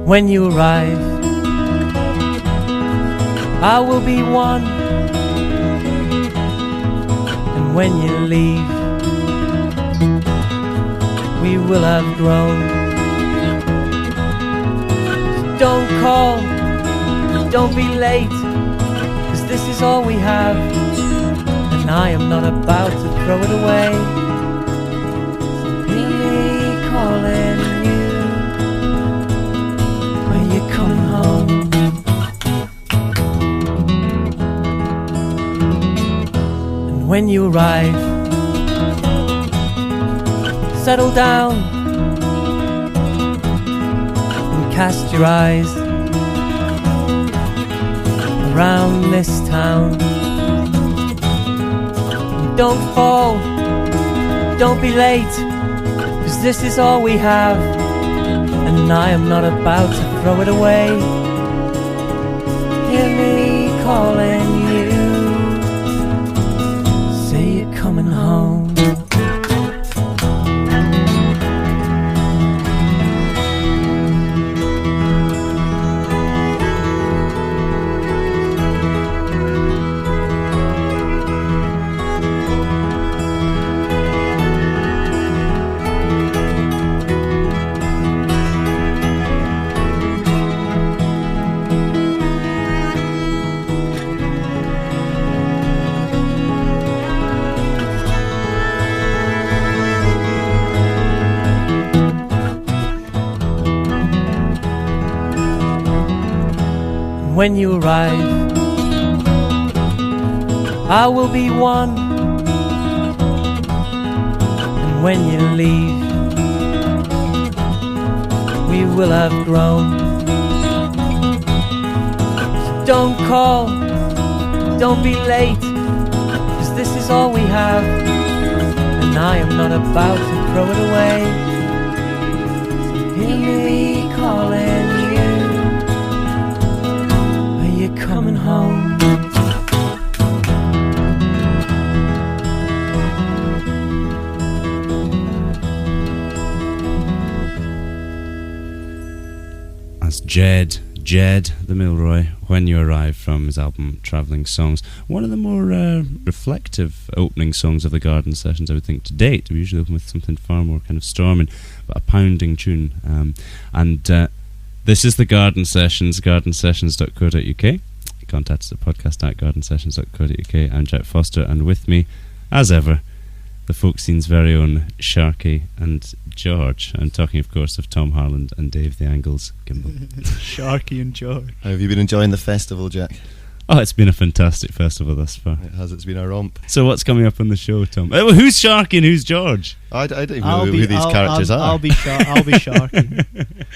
when you arrive, I will be one, and when you leave, we will have grown. Don't call, don't be late, 'cause this is all we have, and I am not about to throw it away. Hear me calling you when you're coming home. And when you arrive, settle down and cast your eyes around this town. Don't fall, don't be late, 'cause this is all we have, and I am not about to throw it away. Hear me calling you, say you're coming home. When you arrive, I will be one, and when you leave, we will have grown. So don't call, don't be late, 'cause this is all we have, and I am not about to throw it away. So hear me calling you, you're coming home. That's Jed the Milroy, When You Arrive, from his album Travelling Songs. One of the more reflective opening songs of the Garden Sessions, I would think, to date. We usually open with something far more kind of storming, but a pounding tune. This is the Garden Sessions, gardensessions.co.uk. Contact us at podcast at gardensessions.co.uk. I'm Jack Foster, and with me, as ever, the folk scene's very own Sharky and George. I'm talking, of course, of Tom Harland and Dave the Angles Gimble. Sharky and George. How have you been enjoying the festival, Jack? Oh, it's been a fantastic festival thus far. It has, it's been a romp. So what's coming up on the show, Tom? Who's Sharky and who's George? I don't even know who these characters are. I'll be Sharky.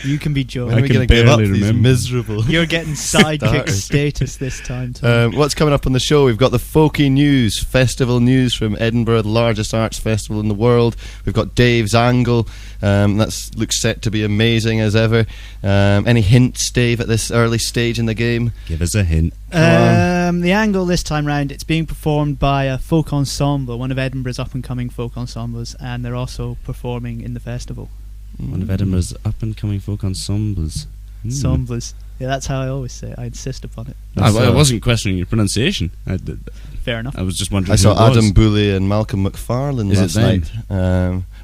You can be George. When are we going to give up these miserable You're getting sidekick status this time, Tom. What's coming up on the show? We've got the folky news, festival news from Edinburgh, the largest arts festival in the world. We've got Dave's angle. That looks set to be amazing as ever. Any hints, Dave, at this early stage in the game? Give us a hint. The angle this time round, it's being performed by a folk ensemble, one of Edinburgh's up-and-coming folk ensembles, and they're also performing in the festival. One of Edinburgh's up-and-coming folk ensembles. Ensembles. Yeah, that's how I always say it. I insist upon it. I wasn't questioning your pronunciation. Fair enough. I was just wondering. I saw Adam Booley and Malcolm McFarlane last night.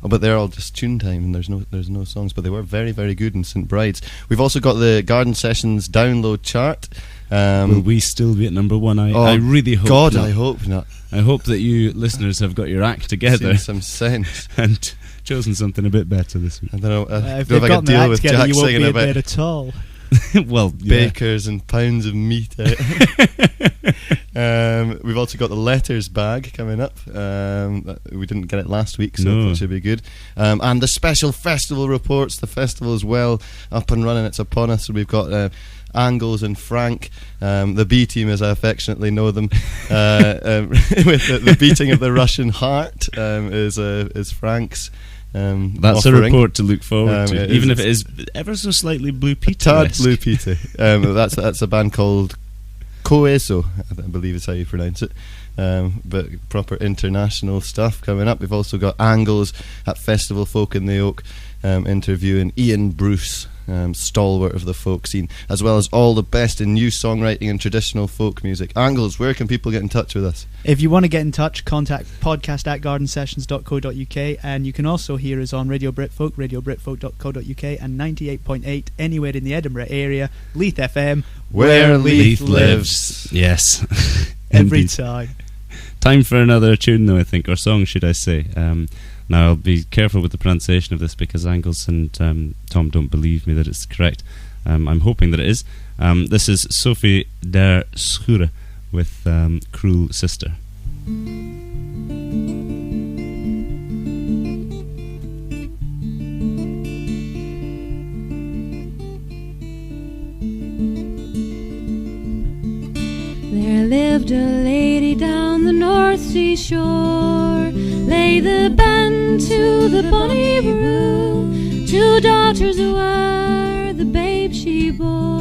But they're all just tune time, and there's no songs. But they were very, very good in St Bride's. We've also got the Garden Sessions download chart. Will we still be at number one? I really hope. God, not. I hope not. I hope that you listeners have got your act together, some sense, and chosen something a bit better this week. I don't know. If they've got the act together, you won't be in there at all. Well, bakers and pounds of meat out. We've also got the letters bag coming up. We didn't get it last week, so it should be good. And the special festival reports. The festival is well up and running. It's upon us. So we've got Angles and Frank, the B team as I affectionately know them, with the beating of the Russian heart is Frank's. That's offering. A report to look forward to, even if it is ever so slightly Blue Peter. Tad Blue Peter. That's a band called Koleco, I believe is how you pronounce it. But proper international stuff coming up. We've also got Angles at Festival Folk in the Oak. interviewing Ian Bruce, stalwart of the folk scene, as well as all the best in new songwriting and traditional folk music. Angles, where can people get in touch with us? If you want to get in touch, contact podcast@gaughansessions.co.uk, and you can also hear us on Radio Britfolk, radiobritfolk.co.uk, and 98.8 anywhere in the Edinburgh area, Leith FM, where Leith lives. Yes. Every time. Time for another tune, though, I think, or song, should I say. Now, I'll be careful with the pronunciation of this because Angles and Tom don't believe me that it's correct. I'm hoping that it is. This is Sophie der Schure with Cruel Sister. There lived a lady down the North Sea shore, lay the bend to the bonny brew. 2 daughters were the babe she bore.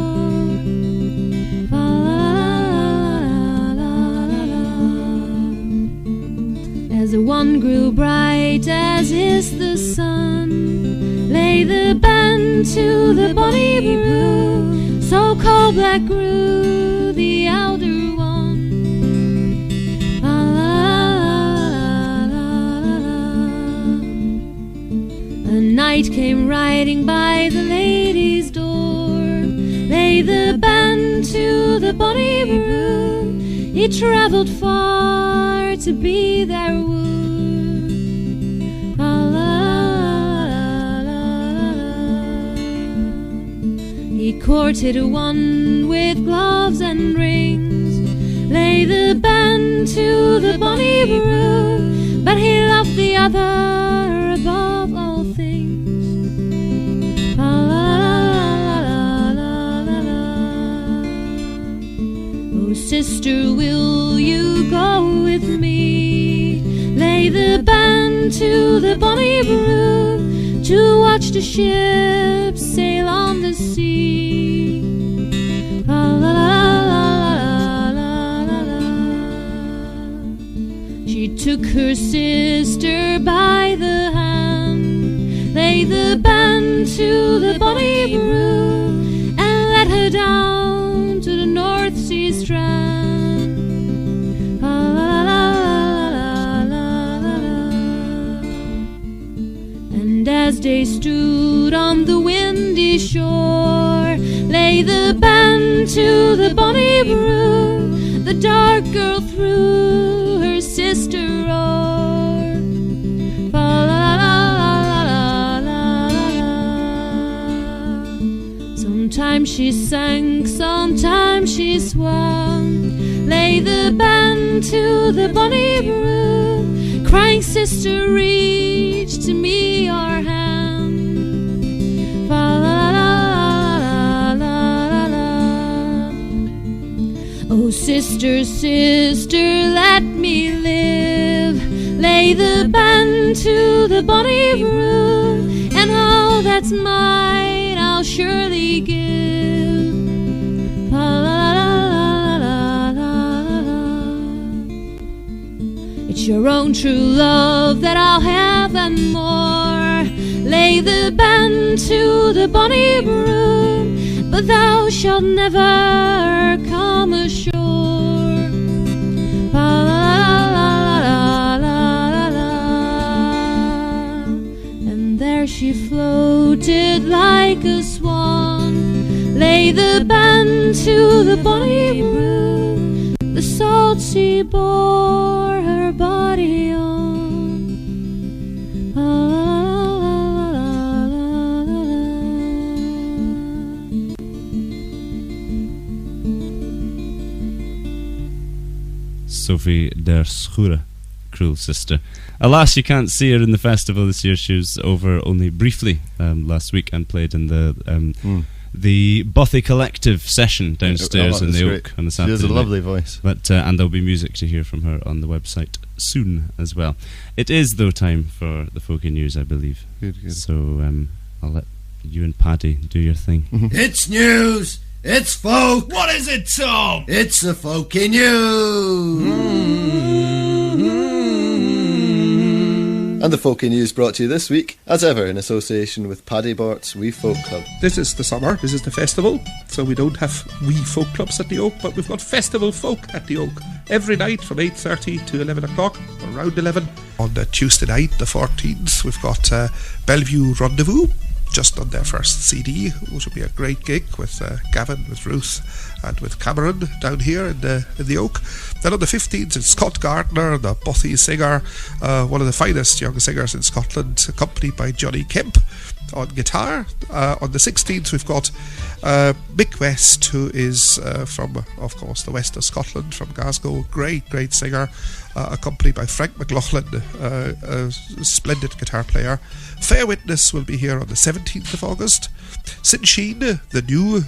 As the one grew bright as is the sun, lay the bend to the bonny brew. So coal-black grew the elder one. A night came riding by the lady's door, lay the bend to the bonny brew. He travelled far to be their woo. He courted one with gloves and rings, lay the bend to the bonny brew, but he loved the other above all things. Oh, sister, will you go with me? Lay the bend to the bonny brew, to watch the ships sail on the sea. She took her sister by the hand, lay the bend to the bonny brew, and led her down to the North Sea strand. And as they stood on the windy shore, lay the bend to the bonny brew, the dark girl threw her sister o'er. Sometimes she sank, sometimes she swung, lay the bend to the bonny brew, crying, sister, reach to me your hand. Oh, sister, sister, let me live, lay the bend to the bonny brew, and all that's mine I'll surely give. It's your own true love that I'll have and more, lay the bend to the bonny brew, but thou shalt never come ashore. And there she floated like a swan, lay the bend to the bonny brew, the salt sea bore her body on. Sophie der Schure, Cruel Sister. Alas, you can't see her in the festival this year. She was over only briefly last week and played in the Bothy Collective session downstairs in the Oak on the Saturday. She has a lovely voice. But and there'll be music to hear from her on the website soon as well. It is, though, time for the Folky News, I believe. Good. So I'll let you and Paddy do your thing. It's news! It's folk! What is it, Tom? It's the Folky News! And the folky news brought to you this week, as ever, in association with Paddy Bort's Wee Folk Club. This is the summer, this is the festival, so we don't have wee folk clubs at the Oak, but we've got festival folk at the Oak every night from 8:30 to 11 o'clock, around 11. On the Tuesday night, the 14th, we've got Bellevue Rendezvous, just on their first CD, which will be a great gig with Gavin, with Ruth and with Cameron down here in the Oak. Then on the 15th, it's Scott Gardner, the bothy singer, one of the finest young singers in Scotland, accompanied by Johnny Kemp on guitar. On the 16th, we've got Mick West, who is from, of course, the west of Scotland, from Glasgow. Great singer, accompanied by Frank McLaughlin, a splendid guitar player. Fair Witness will be here on the 17th of August. Sin Sheen, the new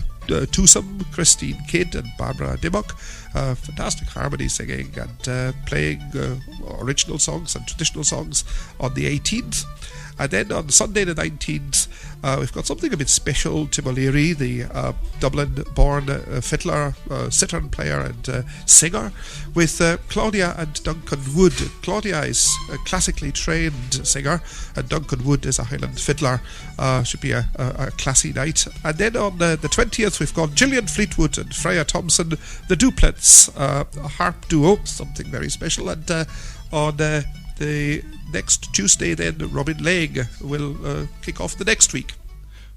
twosome, Christine Kidd and Barbara Dimmock, fantastic harmony singing and playing original songs and traditional songs on the 18th. And then on Sunday the 19th, we've got something a bit special. Tim O'Leary, the Dublin-born fiddler, sitar player and singer, with Claudia and Duncan Wood. Claudia is a classically trained singer, and Duncan Wood is a Highland fiddler. Should be a classy night. And then on the 20th, we've got Gillian Fleetwood and Freya Thompson, the Duplets, a harp duo, something very special. And on the next Tuesday, then Robin Lang will kick off the next week.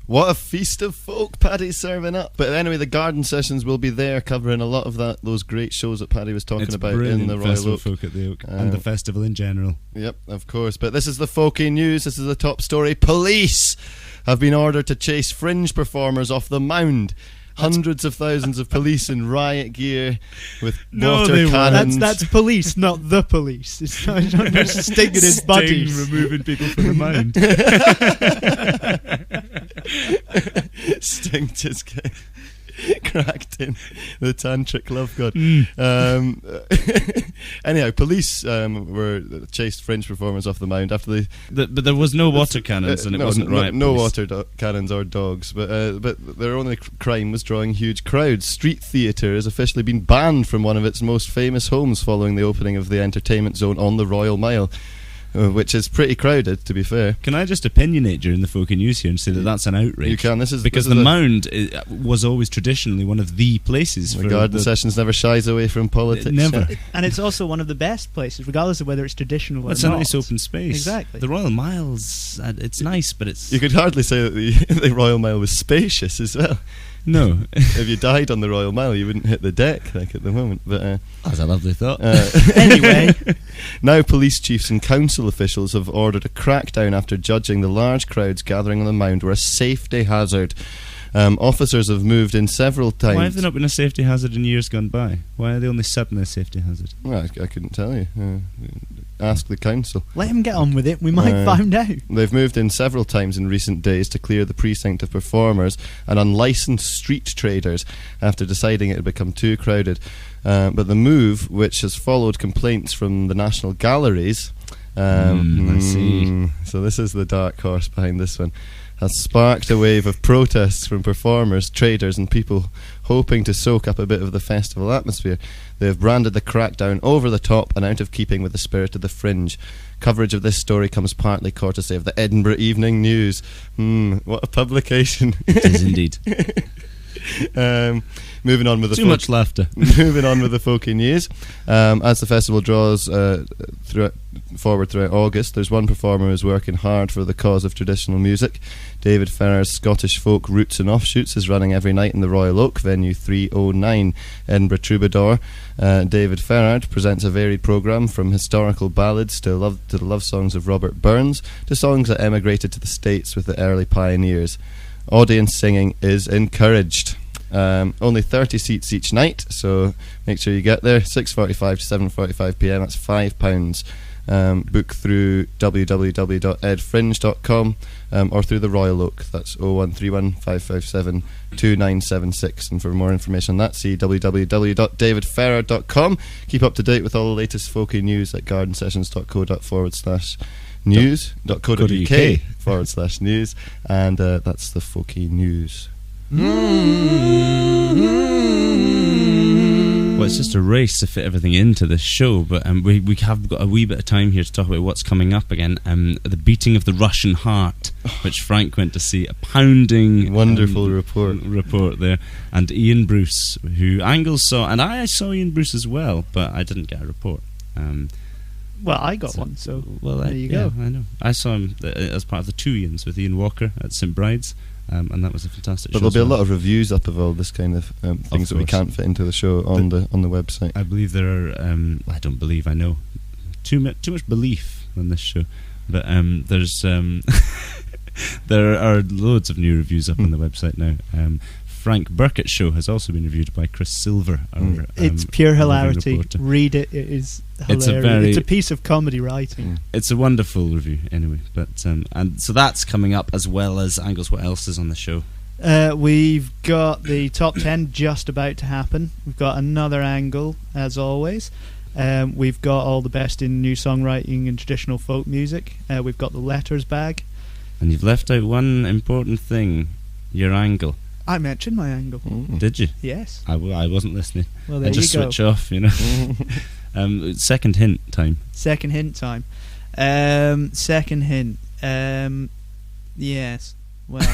What a feast of folk Paddy's serving up. But anyway, the garden sessions will be there, covering a lot of those great shows that Paddy was talking about in the Royal Festival Oak. Folk at the Oak, and the festival in general. Yep, of course. But this is the folky news. This is the top story. Police have been ordered to chase fringe performers off the Mound. Hundreds of thousands of police in riot gear with water cannons. That's police, not the police. It's not just stinging his buddies. Removing people from the Mound. Sting just cracked in the tantric love god. Anyhow, police were chased French performers off the Mound after but there was no water cannons, and it wasn't riot no police. water cannons or dogs, but their only crime was drawing huge crowds. Street theatre has officially been banned from one of its most famous homes following the opening of the entertainment zone on the Royal Mile, which is pretty crowded, to be fair. Can I just opinionate during the folky news here and say that that's an outrage? You can. Because the Mound was always traditionally one of the places the garden sessions never shies away from politics. Never. And it's also one of the best places, regardless of whether it's traditional or not. It's a nice open space. Exactly. The Royal Mile's, it's nice, but it's... You could hardly say that the Royal Mile was spacious as well. No. If you died on the Royal Mile, you wouldn't hit the deck like at the moment. But that's a lovely thought. Anyway, now police chiefs and council officials have ordered a crackdown after judging the large crowds gathering on the Mound were a safety hazard. Officers have moved in several times. Why have there not been a safety hazard in years gone by? Why are they only suddenly a safety hazard? Well, I couldn't tell you. Ask the council. Let him get on with it. We might find out. They've moved in several times in recent days to clear the precinct of performers and unlicensed street traders after deciding it had become too crowded. But the move, which has followed complaints from the National Galleries, I see. So this is the dark horse behind this one, has sparked a wave of protests from performers, traders and people hoping to soak up a bit of the festival atmosphere. They have branded the crackdown over the top and out of keeping with the spirit of the Fringe. Coverage of this story comes partly courtesy of the Edinburgh Evening News. What a publication. It is indeed. Moving on with the much laughter. Moving on with the folky news. As the festival draws forward throughout August, there's one performer who's working hard for the cause of traditional music. David Ferrar's Scottish Folk Roots and Offshoots is running every night in the Royal Oak, venue 309, Edinburgh Troubadour. David Ferrar presents a varied programme from historical ballads to the love songs of Robert Burns to songs that emigrated to the States with the early pioneers. Audience singing is encouraged. Only 30 seats each night, so make sure you get there. 6:45 to 7:45 p.m. That's £5. Book through www.edfringe.com or through the Royal Oak. That's 0131 557 2976. And for more information on that, see www.davidferrar.com. Keep up to date with all the latest folky news at gardensessions.co.uk/news, and that's the folky news. Well, Well, it's just a race to fit everything into this show, but we have got a wee bit of time here to talk about what's coming up again. The Beating of the Russian Heart, which Frank went to see, a pounding... Wonderful report there. And Ian Bruce, who Angles saw, and I saw Ian Bruce as well, but I didn't get a report. Well, I got one, so there you go. go. I know. I saw him as part of the 2 Ians with Ian Walker at St Bride's, and that was a fantastic show. But there'll be a lot of reviews up of all this kind of things that we can't fit into the show on the website. I believe there are, I don't believe, I know, too much belief on this show, but there's there are loads of new reviews up on the website now. Frank Burkitt's show has also been reviewed by Chris Silver. It's pure hilarity. Read it. It is hilarious. It's a piece of comedy writing. It's a wonderful review, anyway. But and so that's coming up, as well as Angles. What else is on the show? We've got the top 10 just about to happen. We've got another angle, as always. We've got all the best in new songwriting and traditional folk music. We've got the letters bag. And you've left out one important thing: your angle. I mentioned my angle. Did you? Yes. I wasn't listening. Well, there I just you go. switch off, you know. Second hint time. Second hint time. Second hint. Yes. Well,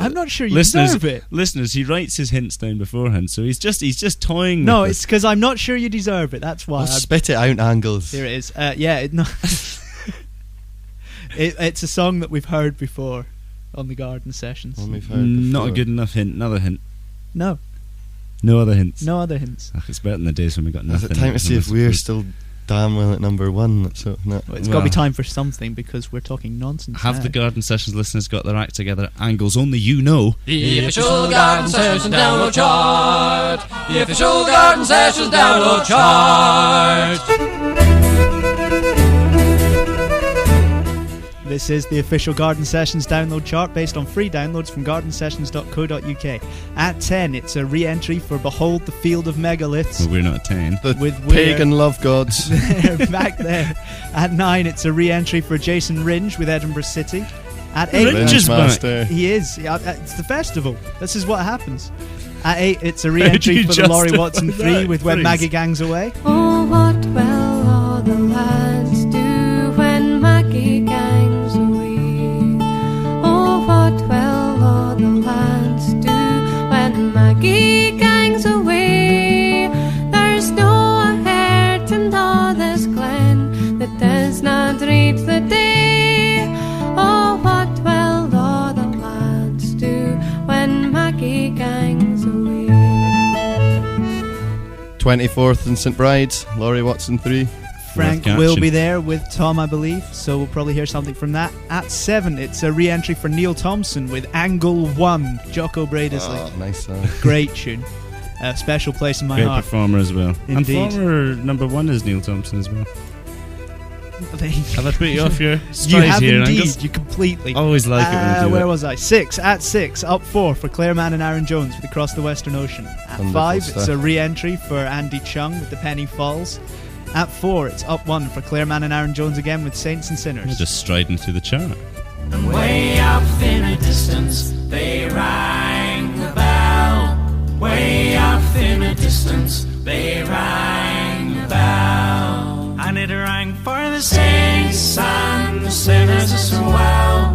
I'm not sure you deserve it. Listeners, he writes his hints down beforehand, so he's just toying. No, with it's because I'm not sure you deserve it. That's why. Spit it out, Angles. Here it is. It's a song that we've heard before on the garden sessions. Not a good enough hint. Another hint. No other hints. No other hints. It's better than the days when we got nothing. Is it time to see if we're still damn well at number one? So no. Well, it's got to be time for something, because we're talking nonsense. Have now. the garden sessions listeners got their act together? Angles only you know. The official garden sessions download chart. The official garden sessions download chart. This is the official Garden Sessions download chart based on free downloads from gardensessions.co.uk. At 10, it's a re-entry for Behold the Field of Megaliths. Well, we're not at 10. The pagan love gods. They're back there. At 9, it's a re-entry for Jason Ringe with Edinburgh City. At 8, Ringe is back. He is. Yeah, it's the festival. This is what happens. At 8, it's a re-entry for the Laurie Watson 3 with When Maggie Gangs Away. Oh, what will all the lads do when Maggie gangs away? Oh, what will all the lads do when Maggie gangs away? There's no hurt in all this glen that does not reach the day. Oh, what will all the lads do when Maggie gangs away? 24th in St Bride's, Laurie Watson 3. Frank will be there with Tom, I believe, so we'll probably hear something from that. At 7, it's a re-entry for Neil Thompson with Angle 1, Jocko Bradesley. Oh, nice song. Great tune. A special place in my Great heart. performer as well. Indeed. And former number 1 is Neil Thompson as well. Have I put you off your You stride have here, indeed, Angus? you completely. Always like it when you do Where that. was I? 6. At 6, up 4 for Claire Mann and Aaron Jones with Across the Western Ocean. At Wonderful 5, stuff. it's a re-entry for Andy Chung with The Penny Falls. At 4, it's up 1 for Claire Mann and Aaron Jones again with Saints and Sinners. You're just striding through the chart. And way off in a distance, they rang the bell. Way off in a distance, they rang the bell. And it rang for the saints and the sinners as well.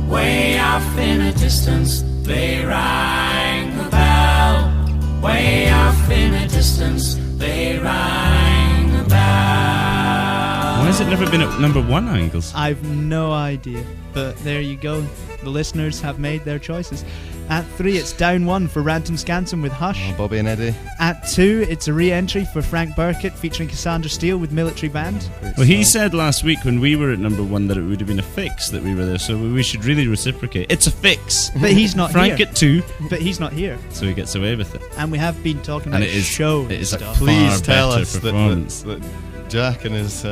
Way off in a distance, they rang the bell. Way off in a distance, they rang the bell. Why has it never been at number 1, Angles? I've no idea, but there you go. The listeners have made their choices. At 3, it's down 1 for Rantum Scantum with Hush. Oh, Bobby and Eddie. At 2, it's a re-entry for Frank Burkitt featuring Cassandra Steele with Military Band. Well, he said last week when we were at number 1 that it would have been a fix that we were there, so we should really reciprocate. It's a fix. But he's not Frank here. at 2, But he's not here. so he gets away with it. And we have been talking And about it is show it is a stuff. Please far tell better us that performance. Jack and his...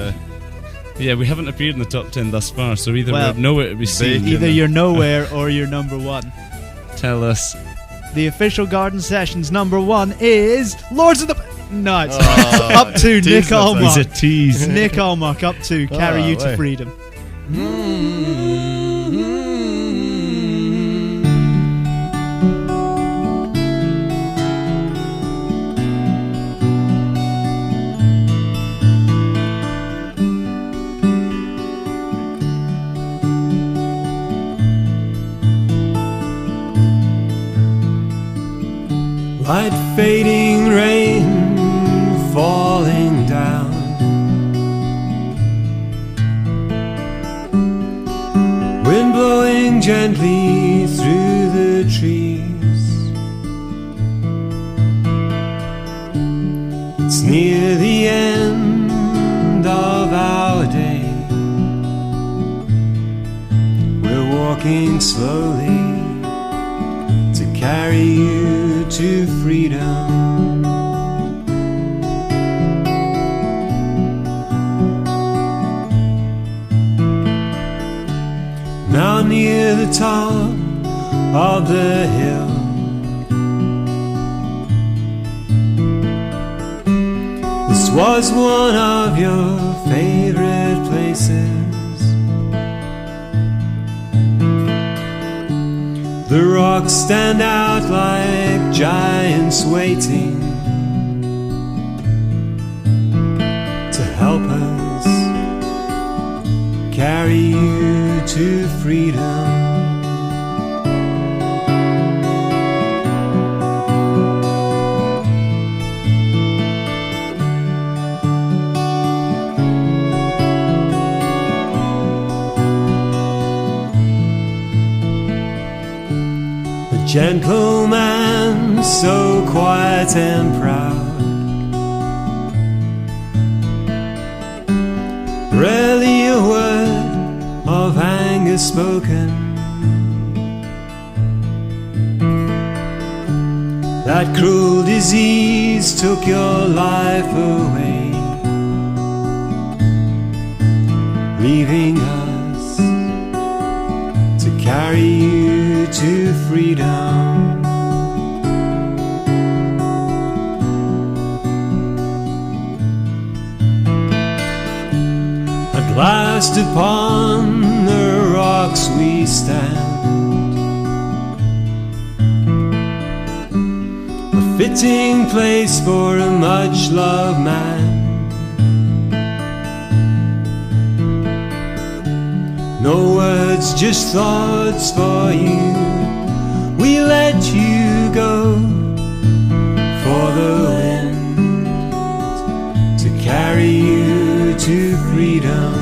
Yeah, we haven't appeared in the top 10 thus far, so either Well, we're nowhere to be seen. bacon. Either you're nowhere or you're number 1. Tell us. The official Garden Sessions number 1 is Lords of the... No, it's Oh, up to tease Nick that time. He's a Allmark. tease. Nick Allmark up to Carry Oh, You to way. Freedom. Light fading rain falling down. Wind blowing gently through the trees. It's near the end of our day. We're walking slowly to carry you to freedom. Now near the top of the hill, this was one of your favorite places. The rocks stand out like giants waiting to help us carry you to freedom. Gentleman, so quiet and proud, rarely a word of anger spoken. That cruel disease took your life away, leaving us to carry you to freedom. At last upon the rocks we stand, a fitting place for a much-loved man. No words, just thoughts for you. We let you go for the wind to carry you to freedom.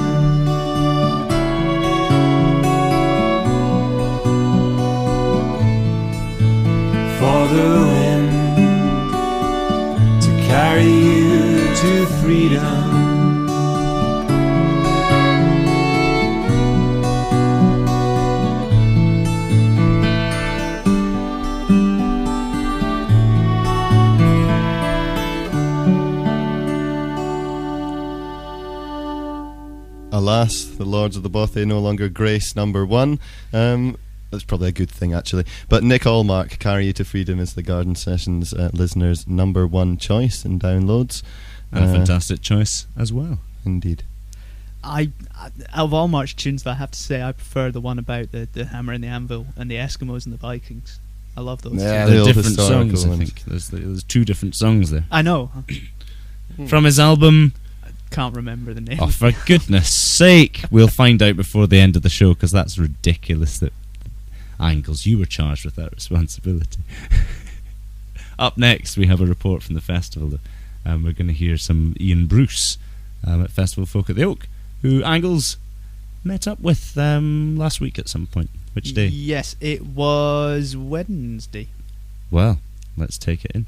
For the wind to carry you to freedom. Alas, the Lords of the Bothy no longer grace number one. That's probably a good thing, actually. But Nick Allmark, Carry You to Freedom, is the Garden Sessions listeners' number one choice in downloads. And a fantastic choice as well. Indeed. Out of Allmark's tunes, I have to say I prefer the one about the hammer and the anvil and the Eskimos and the Vikings. I love those. Yeah, they're different historical songs, ones. I think. There's two different songs there. I know. From his album... Can't remember the name. Oh, for goodness sake. We'll find out before the end of the show, because that's ridiculous that... Angles, you were charged with that responsibility. Up next, we have a report from the festival. We're going to hear some Ian Bruce at Festival Folk at the Oak, who Angles met up with last week at some point. Which day? Yes, it was Wednesday. Well, let's take it in.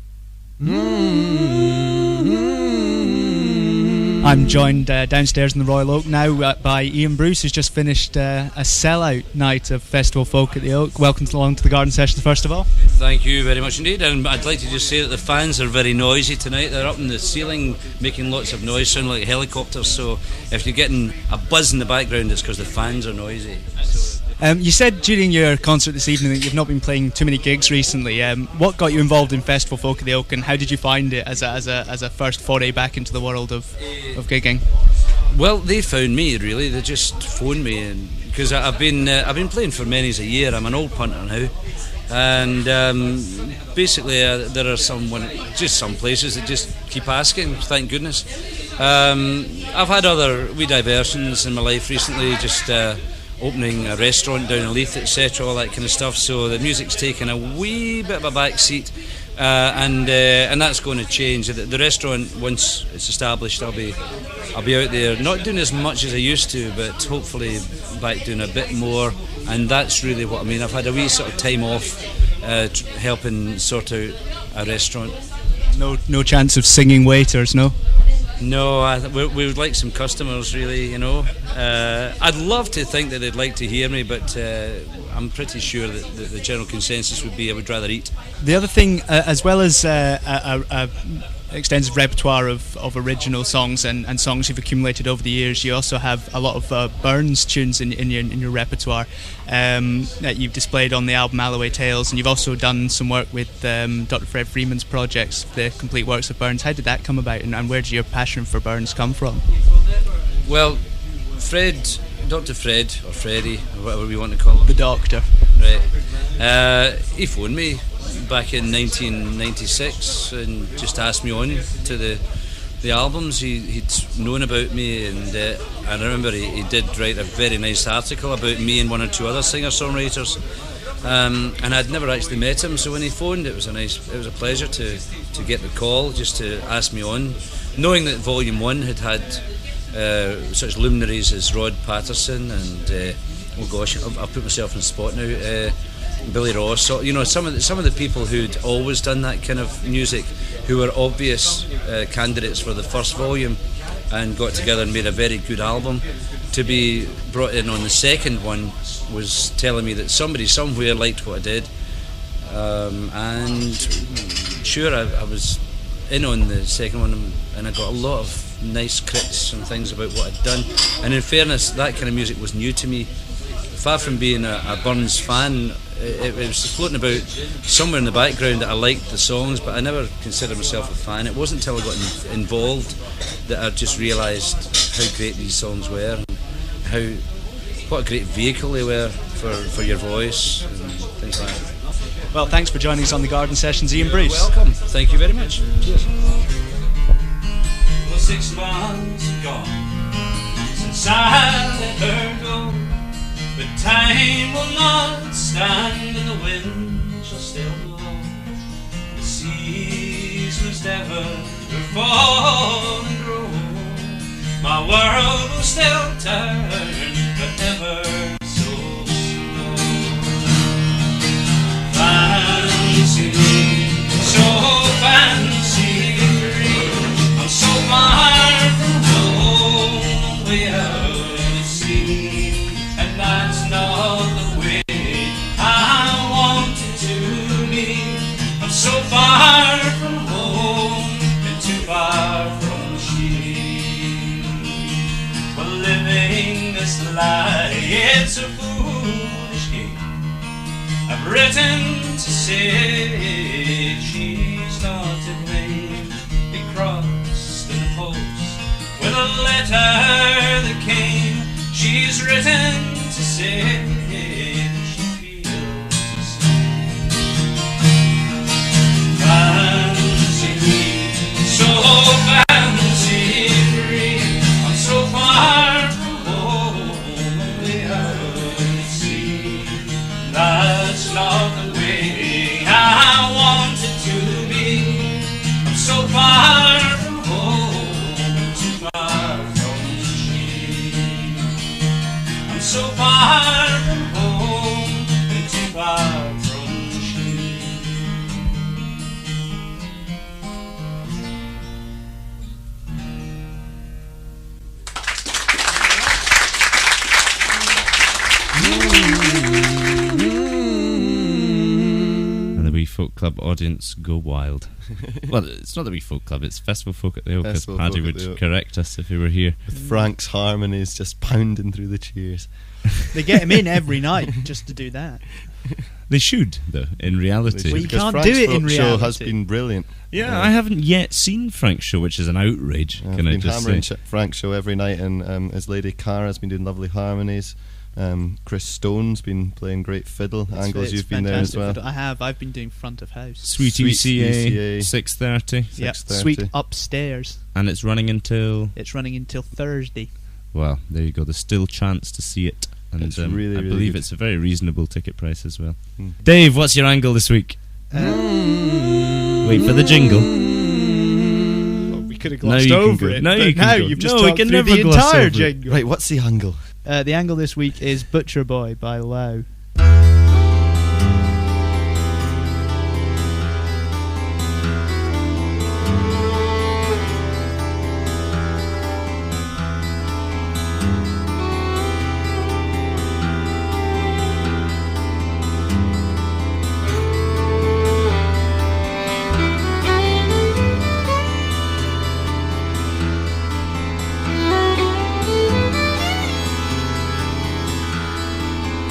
I'm joined downstairs in the Royal Oak now by Ian Bruce, who's just finished a sellout night of Festival Folk at the Oak. Welcome along to the Garden Sessions, first of all. Thank you very much indeed, and I'd like to just say that the fans are very noisy tonight. They're up in the ceiling making lots of noise, sounding like helicopters, so if you're getting a buzz in the background, it's because the fans are noisy. You said during your concert this evening that you've not been playing too many gigs recently. What got you involved in Festival Folk at the Oak, and how did you find it as a first foray back into the world of gigging? Well, they found me really. They just phoned me, because I've been playing for many's a year. I'm an old punter now, and basically there are some places that just keep asking. Thank goodness. I've had other wee diversions in my life recently, just opening a restaurant down in Leith, etc., all that kind of stuff, so the music's taken a wee bit of a back seat, and that's going to change. The restaurant, once it's established, I'll be out there, not doing as much as I used to, but hopefully back doing a bit more. And that's really what I mean. I've had a wee sort of time off, helping sort out a restaurant. No chance of singing waiters, no? No, we would like some customers, really, you know. I'd love to think that they'd like to hear me, but I'm pretty sure that the general consensus would be I would rather eat. The other thing, as well as a extensive repertoire of original songs and songs you've accumulated over the years, you also have a lot of Burns tunes in your repertoire that you've displayed on the album Alloway Tales, and you've also done some work with Dr. Fred Freeman's projects, the complete works of Burns. How did that come about, and where did your passion for Burns come from? Well, Dr. Fred, or Freddie, or whatever we want to call him. The Doctor. Right. He phoned me back in 1996 and just asked me on to the albums. He'd known about me, and I remember he did write a very nice article about me and one or two other singer-songwriters, and I'd never actually met him, so when he phoned, it was a pleasure to get the call, just to ask me on, knowing that Volume 1 had such luminaries as Rod Patterson and oh gosh, I've put myself in the spot now, Billy Ross, so, you know, some of the people who'd always done that kind of music, who were obvious candidates for the first volume, and got together and made a very good album. To be brought in on the second one was telling me that somebody somewhere liked what I did, and sure, I was in on the second one, and I got a lot of nice critics and things about what I'd done. And in fairness, that kind of music was new to me. Far from being a Burns fan, it was floating about somewhere in the background that I liked the songs, but I never considered myself a fan. It wasn't until I got involved that I just realised how great these songs were, and what a great vehicle they were for your voice and things like that. Well, thanks for joining us on the Garden Sessions, Ian Bruce. You're welcome. Thank you very much. Cheers. Well, 6 months gone since I let her go, but time will not stand and the wind shall still blow. The seas must ever fall and grow. My world will still turn, but ever so slow. Fancy me, so fancy free. I'm so far from home, way out at sea, and that's not the way I want it to be. I'm so far from home and too far from she. Well, living this lie, it's a foolish game. I've written to say she's not to blame. It crossed in the post with a letter that came. She's written to say that she feels the same. Fancy me, so fancy free. I'm so far from home and way out at sea. That's not the way I want it to be. I'm so far from home and too far from she. I'm so far from home and too far from she. And the Wee Folk Club audience go wild. Well, it's not the Wee Folk Club, it's Festival Folk at the Oak, as Festival Paddy Folk at the would Oak. correct us if he were here. With Frank's harmonies just pounding through the cheers. They get him in every night just to do that. They should, though, in reality. Well, you Because can't Frank's do it in folk show reality. has been brilliant. Yeah, I haven't yet seen Frank's show, which is an outrage. I've Can I been just hammering say? Frank's show every night, and his lady Cara's been doing lovely harmonies. Chris Stone's been playing great fiddle. Angles, It's you've been there as fantastic. well. I've been doing front of house. Sweet Sweet ECA, ECA. 6:30, Yeah, 6:30. Sweet Upstairs. and it's running until. It's running until Thursday. Well, there you go. There's still chance to see it, and It's really, I really believe good. it's a very reasonable ticket price as well. Mm. Dave, what's your angle this week? Wait for the jingle. We could have glossed over it. Now you've just no, we talked can through never the gloss entire over it. jingle. Right, what's the angle? The angle this week is Butcher Boy by Lau.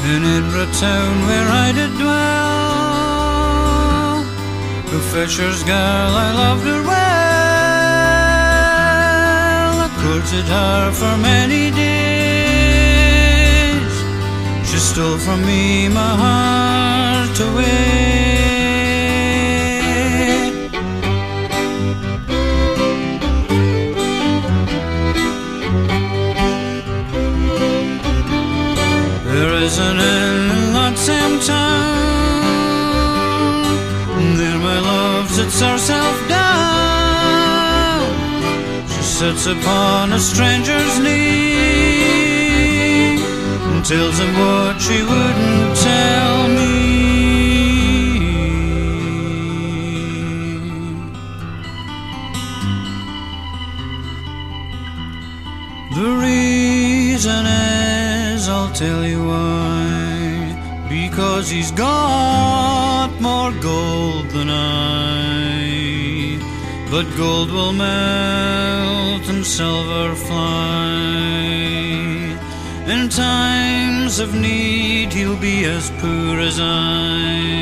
In Edinburgh town where I did dwell, the fisher's girl, I loved her well. I courted her for many days. She stole from me my heart away. There is an inn in that same town, there my love sits herself down. She sits upon a stranger's knee and tells him what she wouldn't tell me. The reason is, I'll tell you why, because he's got more gold than I. But gold will melt and silver fly. In times of need he'll be as poor as I.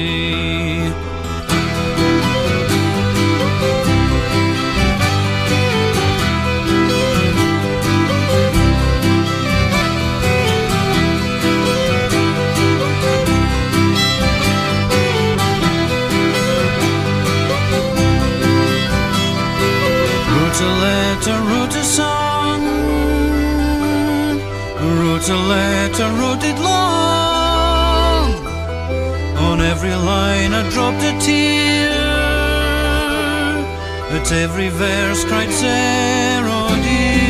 Wrote a song, wrote a letter, wrote it long. On every line I dropped a tear, at every verse cried Sarah, oh dear.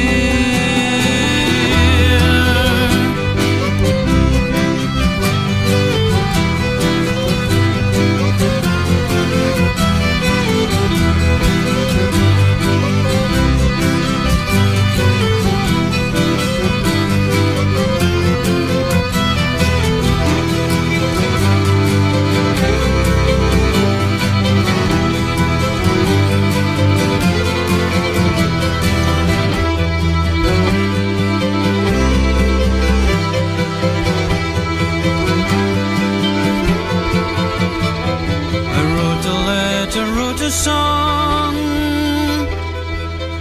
Song,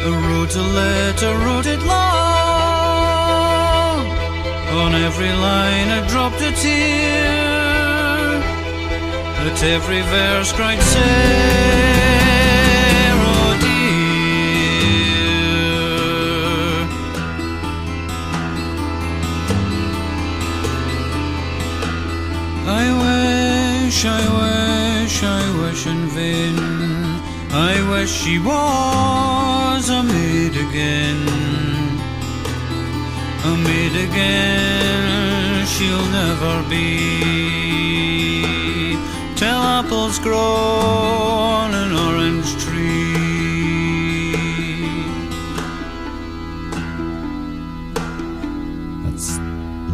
I wrote a letter, wrote it long. On every line I dropped a tear, at every verse cried Sarah, oh dear. I wish in vain. I wish she was a maid again. A maid again she'll never be, till apples grow on an orange tree. That's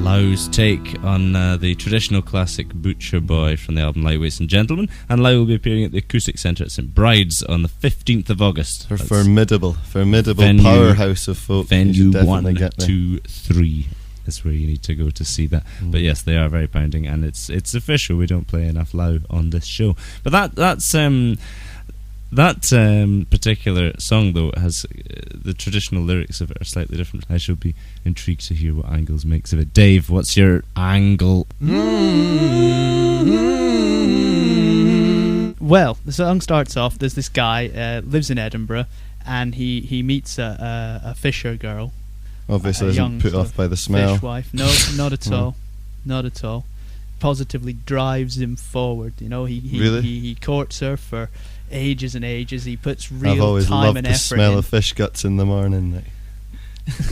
Lau's take on the traditional classic Butcher Boy from the album Lightweights and Gentlemen, and Lau will be appearing at the Acoustic Centre at St Bride's on the 15th of August. Her formidable powerhouse of folk. Venue 1, 2, 3 is where you need to go to see that. But yes, they are very pounding, and it's official. We don't play enough Lau on this show. But that particular song, though, has the traditional lyrics of it are slightly different. I shall be intrigued to hear what Angles makes of it. Dave, what's your angle? Well, the song starts off, there's this guy, lives in Edinburgh, and he meets a fisher girl. Obviously isn't put off by the smell. Fishwife. No, not at all. Not at all. Positively drives him forward. You know, he courts her for ages and ages. He puts real I've always time loved and the effort smell in. of fish guts in the morning. Like.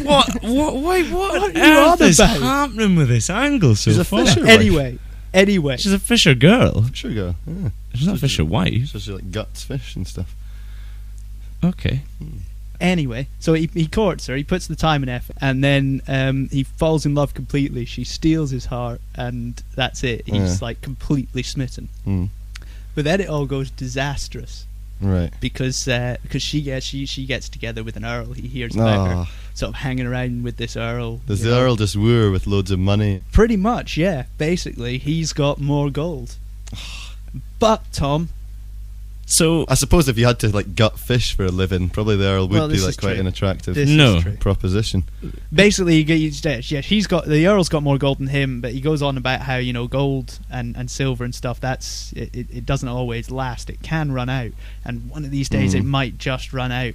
What on are you on earth is about? happening with this angle so She's a far? fisher. Anyway, She's a fisher girl. Fisher girl. Yeah. She's not a fisher wife. So she like guts fish and stuff. Okay. Anyway, so he courts her, he puts the time and effort, and then he falls in love completely. She steals his heart, and that's it. He's like completely smitten. But then it all goes disastrous, right? Because she gets together with an earl. He hears about her sort of hanging around with this earl. Does the earl just woo her with loads of money? Pretty much, yeah. Basically, he's got more gold. But Tom. So I suppose if you had to like gut fish for a living, probably the earl would be like quite an attractive proposition. Basically, the earl's got more gold than him, but he goes on about how gold and silver and stuff. It doesn't always last. It can run out, and one of these days it might just run out.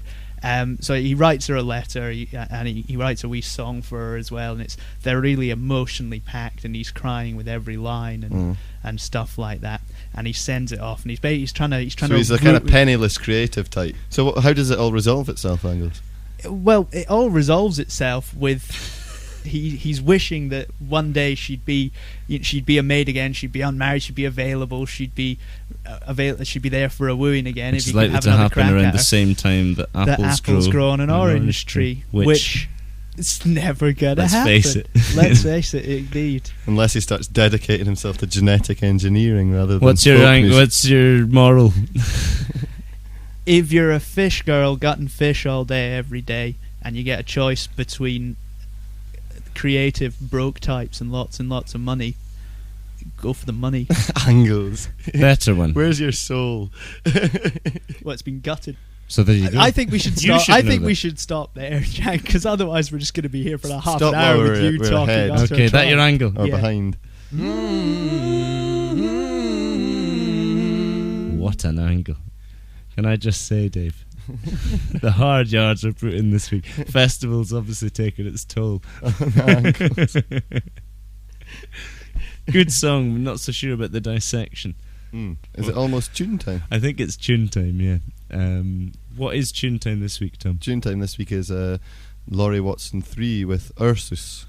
So he writes her a letter, and he writes a wee song for her as well, and they're really emotionally packed, and he's crying with every line and stuff like that. And he sends it off, and he's trying to. So he's a kind of penniless creative type. So how does it all resolve itself, Angus? Well, it all resolves itself with he's wishing that one day she'd be a maid again. She'd be unmarried. She'd be available. She'd be there for a wooing again. Which is likely to happen around the same time that apples grow on an orange tree, which it's never gonna happen. Let's face it. Let's face it, indeed. Unless he starts dedicating himself to genetic engineering rather than What's your moral? If you're a fish girl gutting fish all day every day, and you get a choice between creative broke types and lots of money, go for the money. Angles. Better one. Where's your soul? Well, it's been gutted. So there you go. I think we should stop. We should stop there, Jack, because otherwise we're just going to be here for half an hour with you talking. Okay, that your angle or behind. What an angle! Can I just say, Dave? The hard yards are put in this week. Festival's obviously taken its toll. Good song. I'm not so sure about the dissection. Is it almost tune time? I think it's tune time, yeah. What is tune time this week, Tom? Tune time this week is Laurie Watson 3 with Ursus.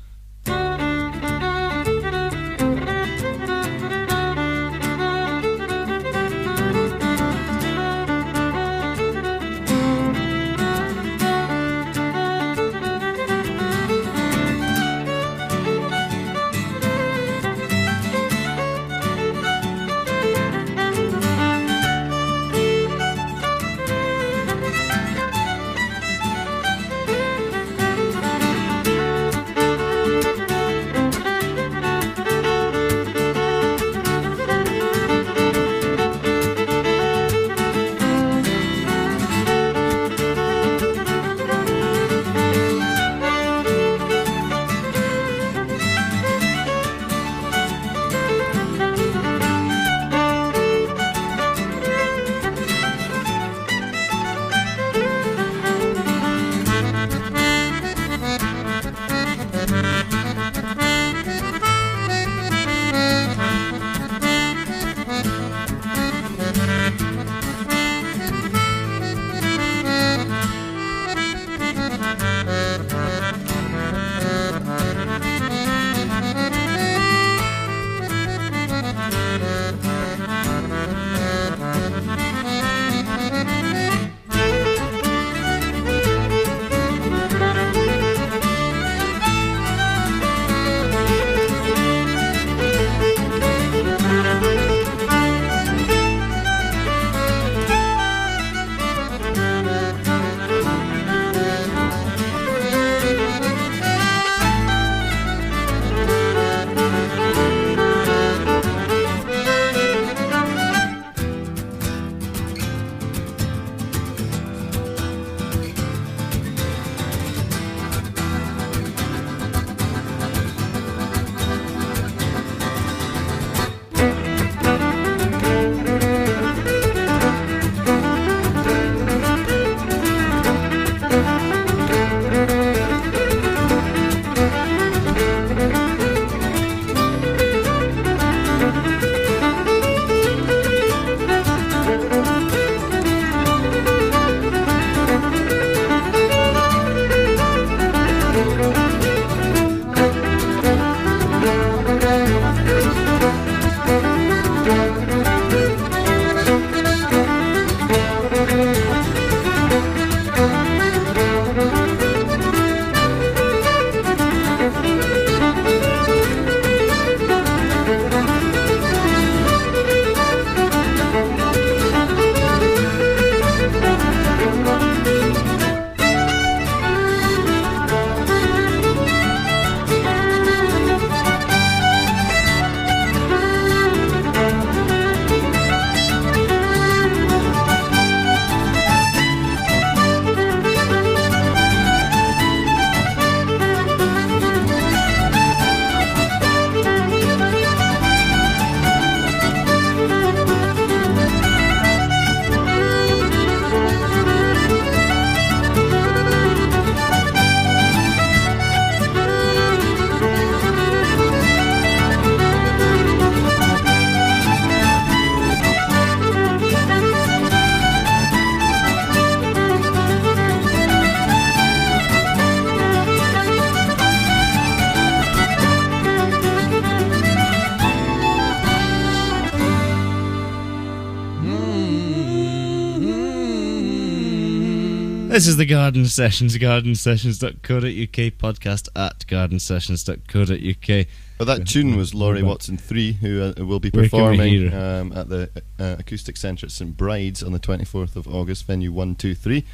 This is the Garden Sessions, gardensessions.co.uk, podcast at gardensessions.co.uk. Well, that tune was Laurie Watson 3, who will be Where can we performing hear her? at the Acoustic Centre at St Bride's on the 24th of August, venue 123.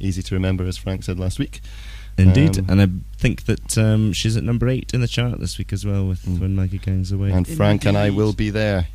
Easy to remember, as Frank said last week. Indeed, and I think that she's at number 8 in the chart this week as well, with When Maggie Gang's Away. And Frank and I will be there.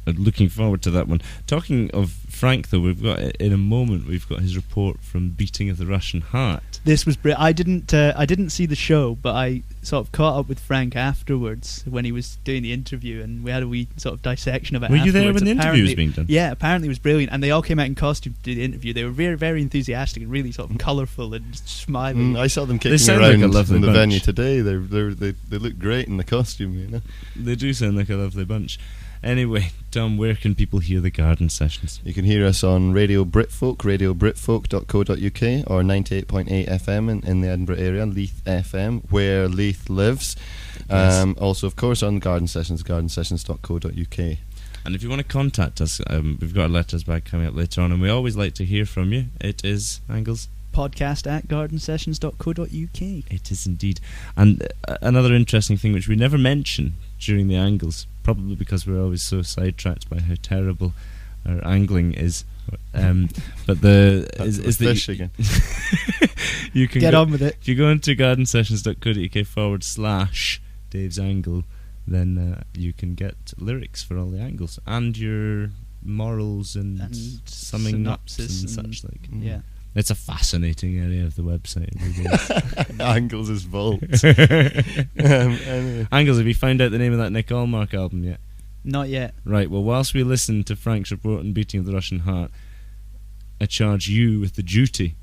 Looking forward to that one. Talking of Frank, though, we've got in a moment his report from Beating of the Russian Heart. This was I didn't see the show, but I sort of caught up with Frank afterwards when he was doing the interview, and we had a wee sort of dissection of it. Were you there afterwards. when the interview was being done? Yeah, apparently it was brilliant, and they all came out in costume to do the interview. They were very, very enthusiastic and really sort of colourful and smiling. I saw them kicking around like in the venue today. They look great in the costume, you know. They do sound like a lovely bunch. Anyway, Tom, where can people hear the Garden Sessions? You can hear us on Radio Britfolk, radiobritfolk.co.uk, or 98.8 FM in the Edinburgh area, Leith FM, where Leith lives. Yes. Also, of course, on Garden Sessions, gardensessions.co.uk. And if you want to contact us, we've got a letters bag coming up later on, and we always like to hear from you. It is, Angles? Podcast at gardensessions.co.uk. It is indeed. And another interesting thing which we never mention during the Angles, probably because we're always so sidetracked by how terrible our angling is. But is fish that again. You can get on with it. If you go into gardensessions.co.uk/Dave's Angle, then you can get lyrics for all the angles and your morals and summing ups and such like. Yeah. It's a fascinating area of the website. Angles is vault. Anyway. Angles, have you found out the name of that Nick Allmark album yet? Not yet. Right, well, whilst we listen to Frank's report on Beating of the Russian Heart, I charge you with the duty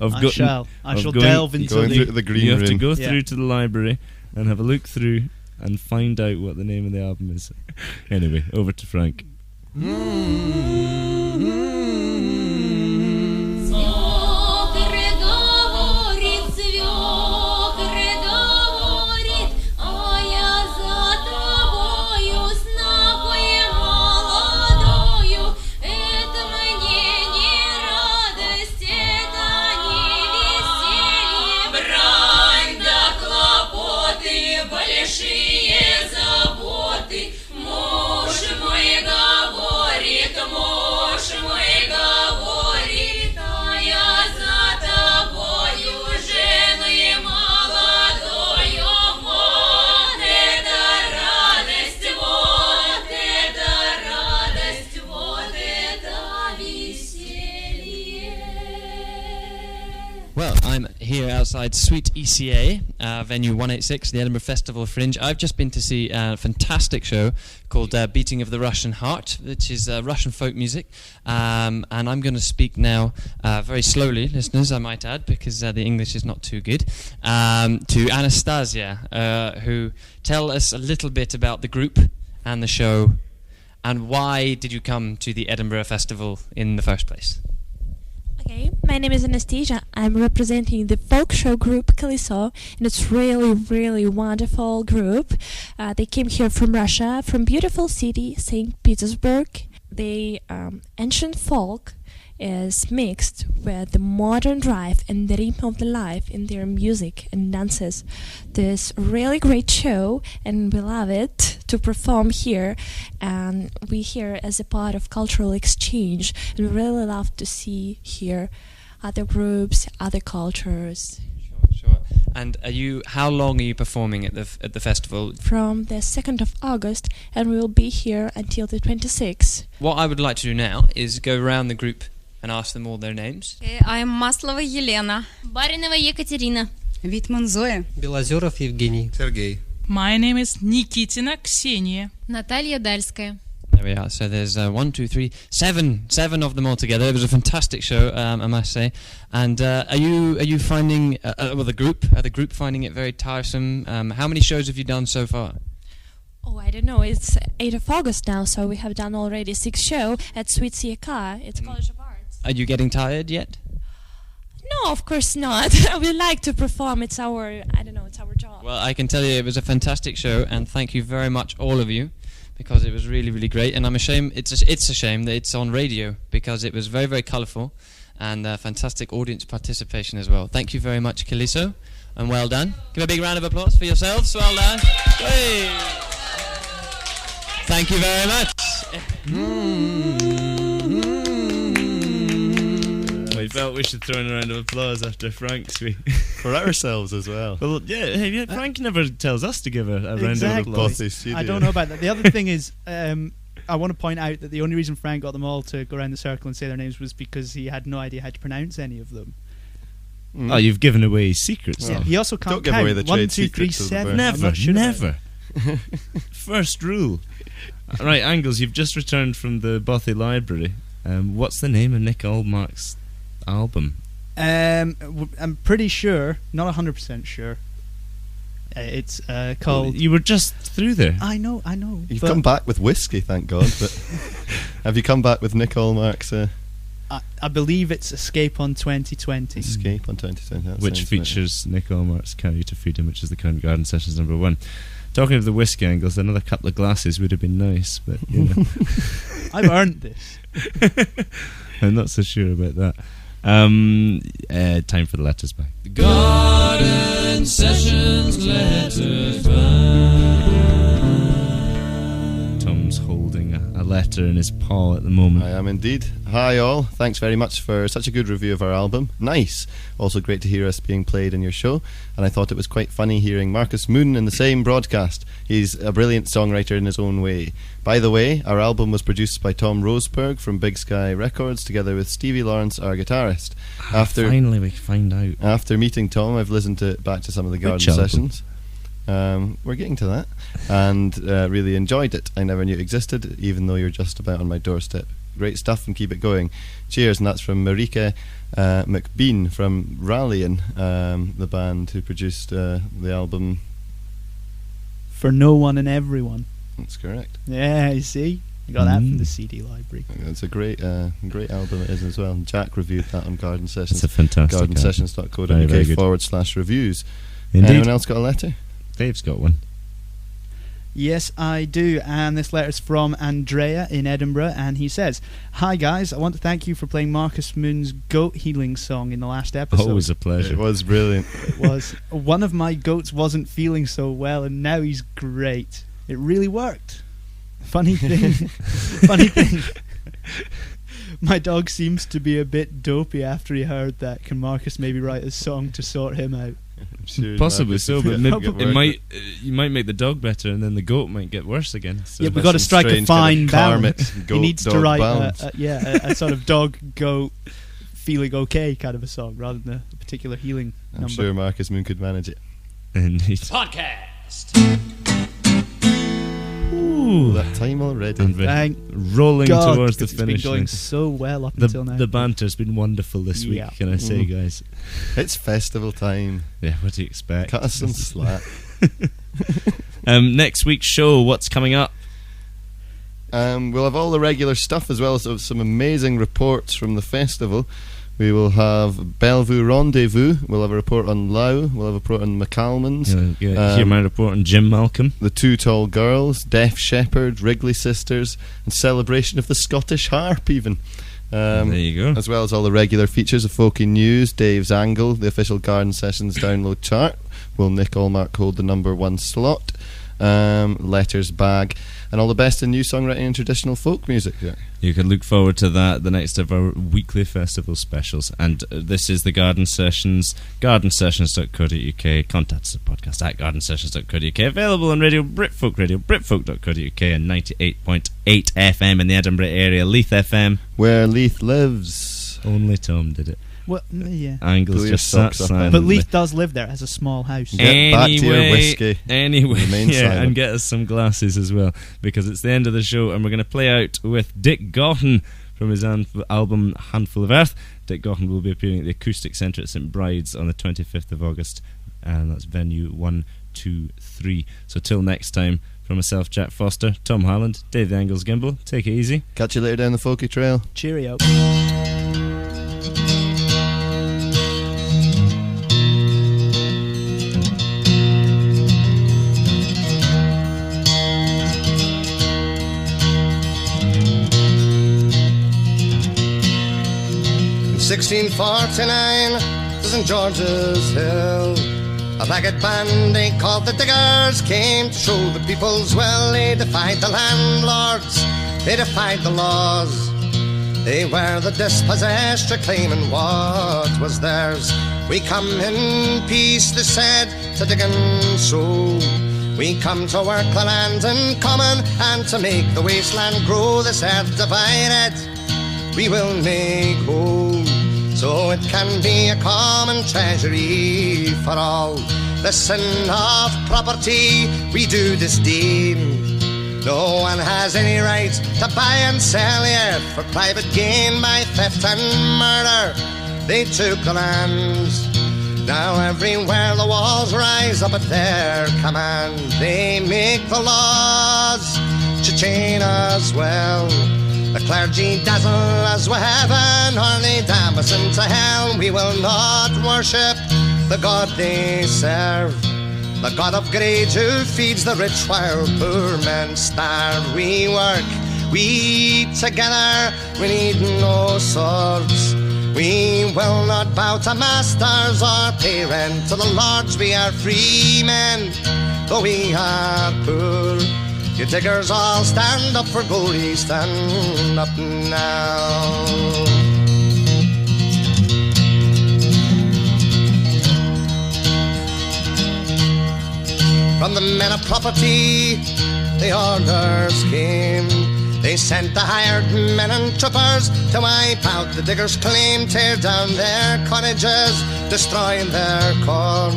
of I shall delve into the green room. You have to go through to the library and have a look through and find out what the name of the album is. Anyway, over to Frank. I'm here outside Suite ECA, venue 186, the Edinburgh Festival Fringe. I've just been to see a fantastic show called Beating of the Russian Heart, which is Russian folk music. And I'm going to speak now very slowly, listeners, I might add, because the English is not too good, to Anastasia, who tell us a little bit about the group and the show, and why did you come to the Edinburgh Festival in the first place? Okay, my name is Anastasia. I'm representing the folk show group Koleco, and it's really wonderful group. They came here from Russia, from beautiful city St. Petersburg. The ancient folk is mixed with the modern drive and the rhythm of the life in their music and dances. This really great show, and we love it to perform here, and we here as a part of cultural exchange, and we really love to see here other groups, other cultures. Sure. And how long are you performing at the festival? From the 2nd of August, and we will be here until the 26th. What I would like to do now is go around the group and ask them all their names. I'm Маслова Елена. Баринова Екатерина. Витман Зоя. Белозеров Евгений. Сергей. My name is Nikitina Ksenia. Наталья Дальская. There we are. So there's 1, 2, 3, 7 of them all together. It was a fantastic show, I must say. And are you finding the group finding it very tiresome? How many shows have you done so far? Oh, I don't know. It's 8th of August now, so we have done already 6 shows at Suite CK. It's College of Arts. Are you getting tired yet? No, of course not. We like to perform. It's our job. Well, I can tell you it was a fantastic show, and thank you very much, all of you, because it was really great. And I'm ashamed. It's a shame that it's on radio, because it was very colourful, and fantastic audience participation as well. Thank you very much, Koleco, and well done. Give a big round of applause for yourselves. Well done. Hey. Thank you very much. We felt we should throw in a round of applause after Frank's week. For ourselves as well. Well, yeah, Frank never tells us to give a round of applause. I don't know about that. The other thing is, I want to point out that the only reason Frank got them all to go around the circle and say their names was because he had no idea how to pronounce any of them. Oh, you've given away secrets. Yeah, he also can't don't give count. away the 1, trade 2, 3, secrets. 7. Never. First rule. Right, Angles, you've just returned from the Bothy Library. What's the name of Nick Allmark's album? I'm pretty sure, not 100% sure. It's called... You were just through there. I know. You've come back with whiskey, thank God. But have you come back with Nick Allmark's... I believe it's Escape on 2020. Escape on 2020. Which features Nick Allmark's Carry You to Freedom, which is the current Garden Sessions number 1. Talking of the whiskey, Angles, another couple of glasses would have been nice, but you know. I've earned this. I'm not so sure about that. Time for the letters back. The Garden Sessions letters back. Tom's holding a letter in his paw at the moment. I am indeed. Hi all, thanks very much for such a good review of our album. Nice. Also great to hear us being played in your show, and I thought it was quite funny hearing Marcus Moon in the same broadcast. He's a brilliant songwriter in his own way. By the way, our album was produced by Tom Roseberg from Big Sky Records together with Stevie Lawrence, our guitarist. Finally we find out. After meeting Tom, I've listened back to some of the Garden Sessions. We're getting to that, and really enjoyed it. I never knew it existed, even though you're just about on my doorstep. Great stuff, and keep it going. Cheers. And that's from Marika McBean from Rallion, the band who produced the album For No One and Everyone. That's correct. Yeah, you see, you got that from the CD library. It's a great album it is as well. Jack reviewed that on Garden Sessions. It's a fantastic gardensessions.co.uk/reviews. Indeed. Anyone else got a letter? Dave's got one. Yes, I do, and this letter's from Andrea in Edinburgh, and he says, "Hi guys, I want to thank you for playing Marcus Moon's goat healing song in the last episode. Always a pleasure. It was brilliant. It was. One of my goats wasn't feeling so well, and now he's great. It really worked. Funny thing, my dog seems to be a bit dopey after he heard that. Can Marcus maybe write a song to sort him out?" Sure, possibly so, but maybe it might. You might make the dog better, and then the goat might get worse again. So yeah, we've got to strike a fine balance. He needs to write a sort of dog goat feeling okay kind of a song rather than a particular healing number. I'm sure Marcus Moon could manage it. Indeed. Podcast. Ooh, that time already. Thank rolling God, towards the finish it's been going line. so well up until now. The banter's been wonderful this week, can I say, guys? It's festival time. Yeah, what do you expect? Cut us some slack. Next week's show, what's coming up? We'll have all the regular stuff as well as some amazing reports from the festival. We will have Bellevue Rendezvous. We'll have a report on Lau. We'll have a report on McCalmans. Hear my report on Jim Malcolm. The Two Tall Girls, Deaf Shepherd, Wrigley Sisters, and celebration of the Scottish Harp even. There you go. As well as all the regular features of Folky News, Dave's Angle, the official Garden Sessions download chart. Will Nick Allmark hold the number 1 slot? Letters bag, and all the best in new songwriting and traditional folk music. You can look forward to that, the next of our weekly festival specials. And this is the Garden Sessions, gardensessions.co.uk. Contact us at podcast at gardensessions.co.uk. Available on Radio Britfolk Radio, britfolk.co.uk, and 98.8 FM in the Edinburgh area, Leith FM, where Leith lives. Only Tom did it. Well, yeah. Angles just sat silent. But Leith does live there, has a small house. Get back to your whiskey. Anyway, silent. And get us some glasses as well, because it's the end of the show, and we're going to play out with Dick Gaughan from his album Handful of Earth. Dick Gaughan will be appearing at the Acoustic Centre at St Bride's on the 25th of August, and that's venue 123. So till next time, from myself, Jack Foster, Tom Harland, Dave the Angles Gimble, take it easy. Catch you later down the folky trail. Cheerio. 1649 to St. George's Hill. A ragged band they called the Diggers came to show the people's will. They defied the landlords, they defied the laws. They were the dispossessed, reclaiming what was theirs. We come in peace, they said, to dig and sow. We come to work the land in common and to make the wasteland grow. This earth divided we will make whole, so it can be a common treasury for all. The sin of property we do disdain. No one has any right to buy and sell the earth for private gain. By theft and murder they took the lands. Now everywhere the walls rise up at their command. They make the laws to chain us well. The clergy dazzle us with heaven, or they damn us into hell. We will not worship the God they serve, the God of greed who feeds the rich while poor men starve. We work, we eat together, we need no swords. We will not bow to masters or pay rent to the lords. We are free men, though we are poor. You diggers all stand up for glory, stand up now. From the men of property, the orders came. They sent the hired men and troopers to wipe out the diggers' claim, tear down their cottages, destroying their corn.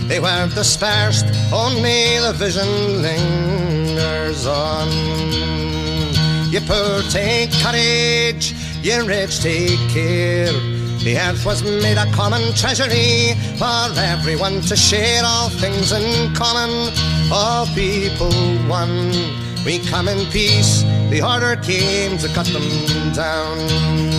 They weren't dispersed, only the vision lingers on. You poor take courage, you rich take care. The earth was made a common treasury for everyone to share, all things in common, all people one. We come in peace, the order came to cut them down.